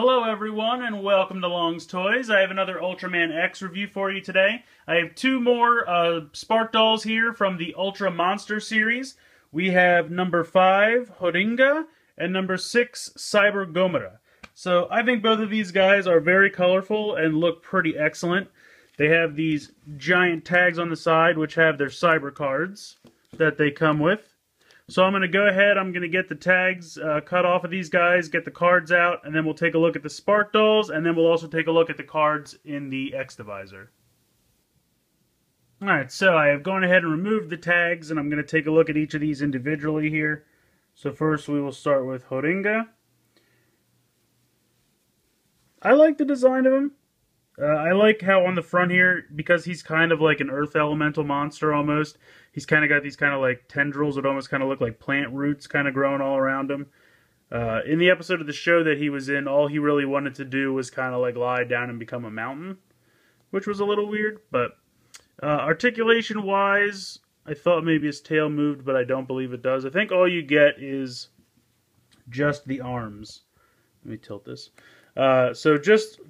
Hello everyone and welcome to Long's Toys. I have another Ultraman X review for you today. I have two more Spark Dolls here from the Ultra Monster series. We have number 5, Houringa, and number 6, Cyber Gomora. So I think both of these guys are very colorful and look pretty excellent. They have these giant tags on the side which have their cyber cards that they come with. So I'm going to go ahead, I'm going to get the tags cut off of these guys, get the cards out, and then we'll take a look at the Spark Dolls, and then we'll also take a look at the cards in the X Divisor. Alright, so I have gone ahead and removed the tags, and I'm going to take a look at each of these individually here. So first we will start with Houringa. I like the design of him. I like how on the front here, because he's kind of like an earth elemental monster almost, he's kind of got these kind of like tendrils that almost kind of look like plant roots kind of growing all around him. In the episode of the show that he was in, all he really wanted to do was kind of like lie down and become a mountain, which was a little weird. But articulation wise, I thought maybe his tail moved, but I don't believe it does. I think all you get is just the arms. Let me tilt this. So just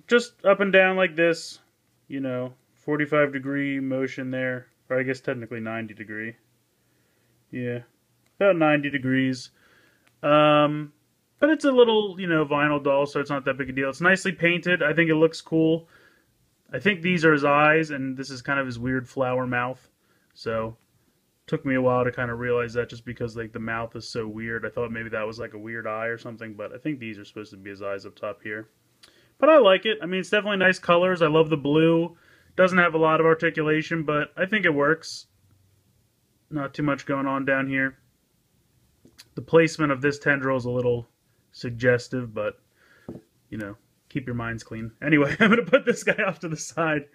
up and down like this, you know, 45-degree motion there, or I guess technically 90-degree. Yeah, about 90 degrees. But it's a little, you know, vinyl doll, so it's not that big a deal. It's nicely painted. I think it looks cool. I think these are his eyes, and this is kind of his weird flower mouth. So took me a while to kind of realize that, just because like the mouth is so weird. I thought maybe that was like a weird eye or something, but I think these are supposed to be his eyes up top here. But I like it. I mean, it's definitely nice colors. I love the blue. Doesn't have a lot of articulation, but I think it works. Not too much going on down here. The placement of this tendril is a little suggestive, but, you know, keep your minds clean. Anyway, I'm going to put this guy off to the side.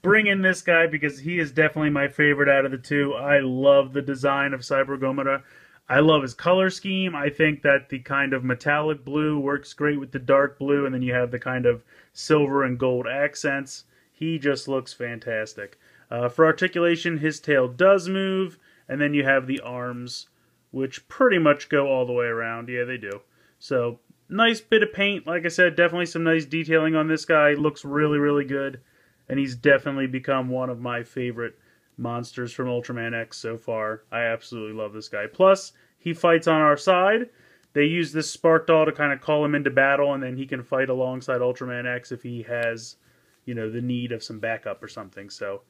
Bring in this guy because he is definitely my favorite out of the two. I love the design of Cyber Gomora. I love his color scheme. I think that the kind of metallic blue works great with the dark blue, and then you have the kind of silver and gold accents. He just looks fantastic. For articulation, his tail does move, and then you have the arms, which pretty much go all the way around. Yeah, they do. So, nice bit of paint. Like I said, definitely some nice detailing on this guy. Looks really, really good. And he's definitely become one of my favorite monsters from Ultraman X so far. I absolutely love this guy. Plus, he fights on our side. They use this Spark Doll to kind of call him into battle, and then he can fight alongside Ultraman X if he has, you know, the need of some backup or something. So,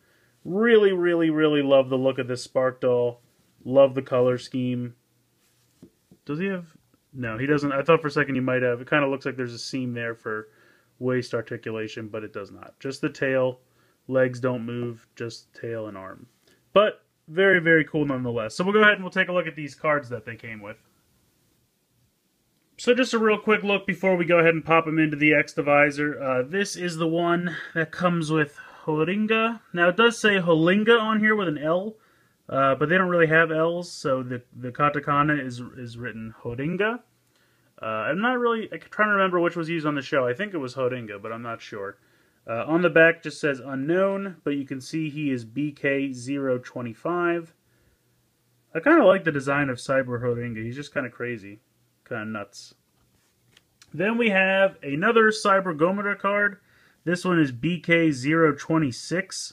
really, really, really love the look of this Spark Doll. Love the color scheme. Does he have... No, he doesn't. I thought for a second he might have. It kind of looks like there's a seam there for waist articulation, but it does not. Just the tail. Legs don't move. Just tail and arm. But very, very cool nonetheless. So we'll go ahead and we'll take a look at these cards that they came with. So just a real quick look before we go ahead and pop them into the X Divisor. This is the one that comes with Houringa. Now it does say Houringa on here with an L, but they don't really have L's, so the katakana is written Houringa. I'm not really trying to remember which was used on the show. I think it was Houringa, but I'm not sure. On the back just says unknown, but you can see he is BK025. I kind of like the design of Cyber Houringa. He's just kind of crazy. Kind of nuts. Then we have another Cyber Gomora card. This one is BK026.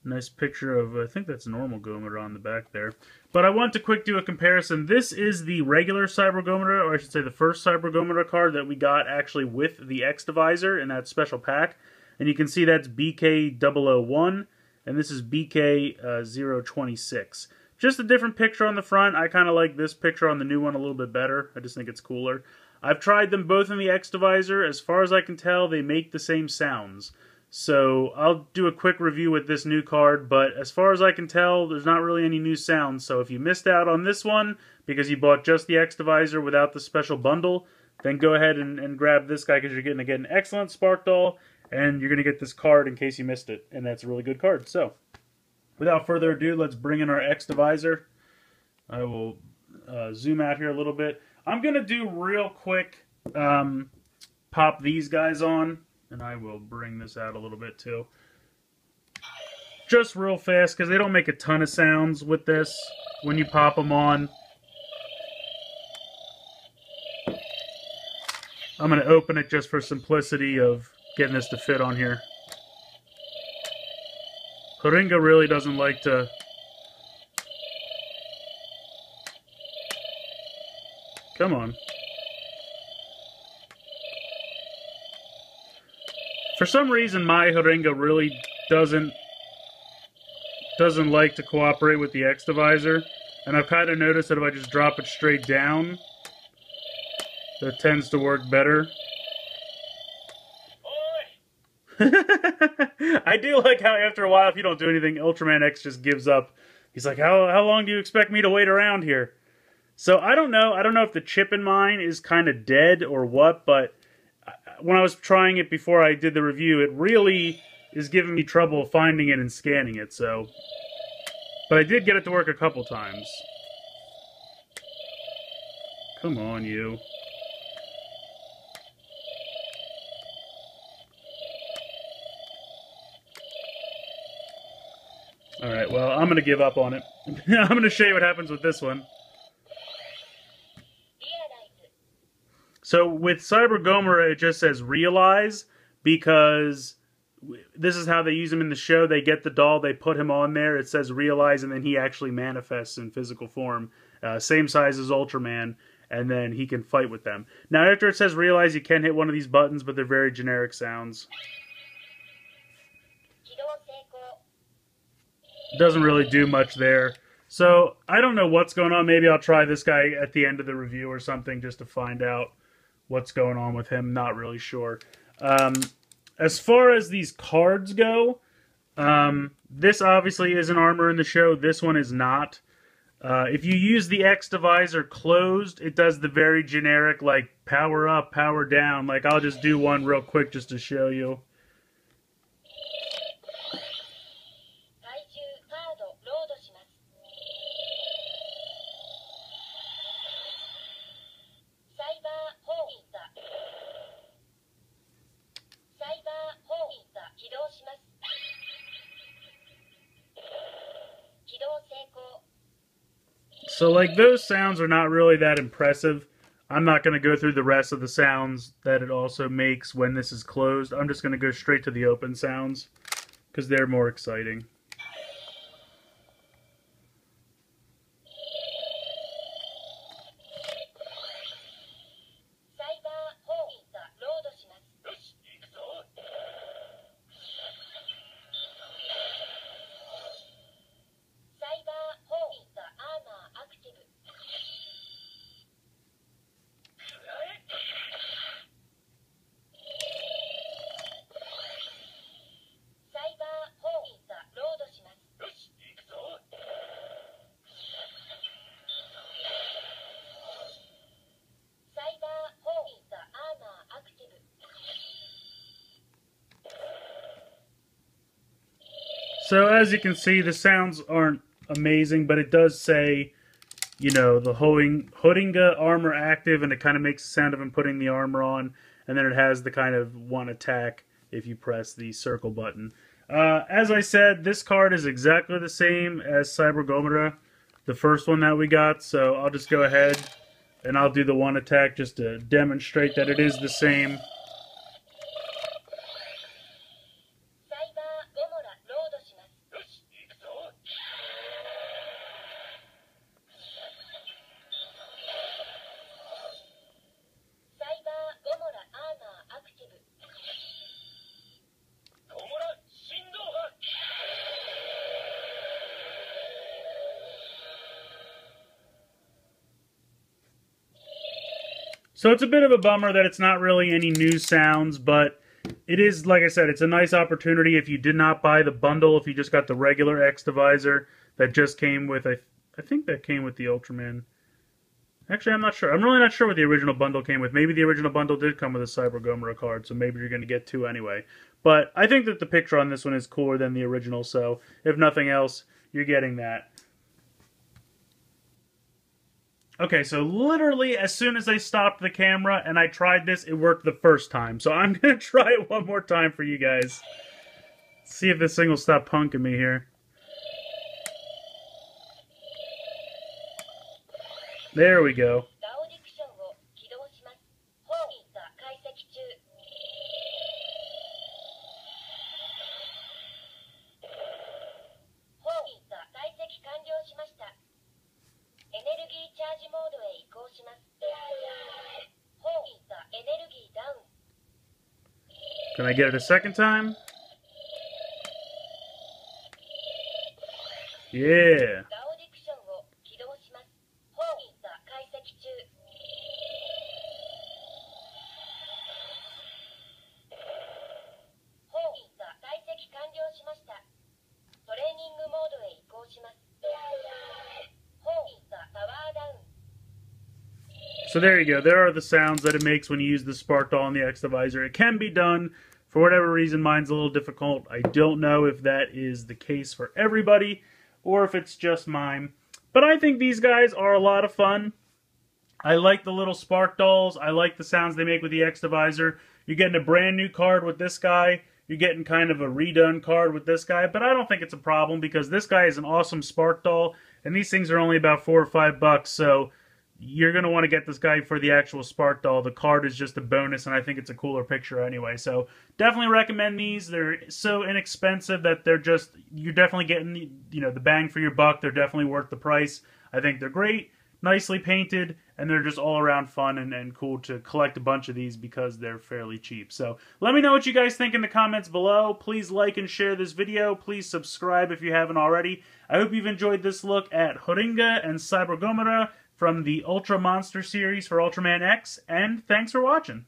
Nice picture of, I think that's normal Gomora on the back there. But I want to quick do a comparison. This is the regular Cyber Gomora, or I should say the first Cyber Gomora card that we got actually with the X Divisor in that special pack. And you can see that's BK001, and this is BK026. Just a different picture on the front. I kind of like this picture on the new one a little bit better. I just think it's cooler. I've tried them both in the X Divisor. As far as I can tell, they make the same sounds. So I'll do a quick review with this new card, but as far as I can tell, there's not really any new sounds. So if you missed out on this one because you bought just the X Divisor without the special bundle, then go ahead and grab this guy because you're going to get an excellent Spark Doll, and you're going to get this card in case you missed it, and that's a really good card. So without further ado, let's bring in our X Divisor. I will zoom out here a little bit. I'm going to do real quick, pop these guys on. And I will bring this out a little bit too. Just real fast, because they don't make a ton of sounds with this when you pop them on. I'm going to open it just for simplicity of getting this to fit on here. Houringa really doesn't like to... Come on. For some reason, my Houringa really doesn't like to cooperate with the X divisor, and I've kind of noticed that if I just drop it straight down, that tends to work better. I do like how after a while, if you don't do anything, Ultraman X just gives up. He's like, how long do you expect me to wait around here? So I don't know. I don't know if the chip in mine is kind of dead or what, but when I was trying it before I did the review, it really is giving me trouble finding it and scanning it, so... But I did get it to work a couple times. Come on, you. Alright, well, I'm going to give up on it. I'm going to show you what happens with this one. So with Cyber Gomora, it just says realize, because this is how they use him in the show. They get the doll, they put him on there, it says realize, and then he actually manifests in physical form. Same size as Ultraman, and then he can fight with them. Now after it says realize, you can hit one of these buttons, but they're very generic sounds. Doesn't really do much there. So I don't know what's going on. Maybe I'll try this guy at the end of the review or something just to find out what's going on with him. Not really sure. As far as these cards go, this obviously is an armor in the show. This one is not. If you use the X divisor closed, it does the very generic, like, power up, power down. Like, I'll just do one real quick just to show you. So, like, those sounds are not really that impressive. I'm not going to go through the rest of the sounds that it also makes when this is closed. I'm just going to go straight to the open sounds, because they're more exciting. So as you can see, the sounds aren't amazing, but it does say, you know, the Houringa armor active, and it kind of makes the sound of him putting the armor on, and then it has the kind of one attack if you press the circle button. As I said, this card is exactly the same as Cyber Gomora, the first one that we got, so I'll just go ahead and I'll do the one attack just to demonstrate that it is the same. So it's a bit of a bummer that it's not really any new sounds, but it is, like I said, it's a nice opportunity if you did not buy the bundle, if you just got the regular X divisor that just came with, I think that came with the Ultraman. Actually, I'm not sure. I'm really not sure what the original bundle came with. Maybe the original bundle did come with a Cyber Gomora card, so maybe you're going to get two anyway. But I think that the picture on this one is cooler than the original, so if nothing else, you're getting that. Okay, so literally as soon as I stopped the camera and I tried this, it worked the first time. So I'm going to try it one more time for you guys. See if this thing will stop punking me here. There we go. Can I get it a second time? Yeah. So there you go. There are the sounds that it makes when you use the spark doll on the X-Divisor. It can be done. For whatever reason, mine's a little difficult. I don't know if that is the case for everybody or if it's just mine. But I think these guys are a lot of fun. I like the little spark dolls. I like the sounds they make with the X-Divisor. You're getting a brand new card with this guy. You're getting kind of a redone card with this guy. But I don't think it's a problem because this guy is an awesome spark doll. And these things are only about $4 or $5. So you're going to want to get this guy for the actual spark doll. The card is just a bonus, and I think it's a cooler picture anyway. So definitely recommend these. They're so inexpensive that you're definitely getting, the bang for your buck. They're definitely worth the price. I think they're great, nicely painted, and they're just all around fun and cool to collect a bunch of these because they're fairly cheap. So let me know what you guys think in the comments below. Please like and share this video. Please subscribe if you haven't already. I hope you've enjoyed this look at Houringa and Cyber Gomora from the Ultra Monster series for Ultraman X, and thanks for watching.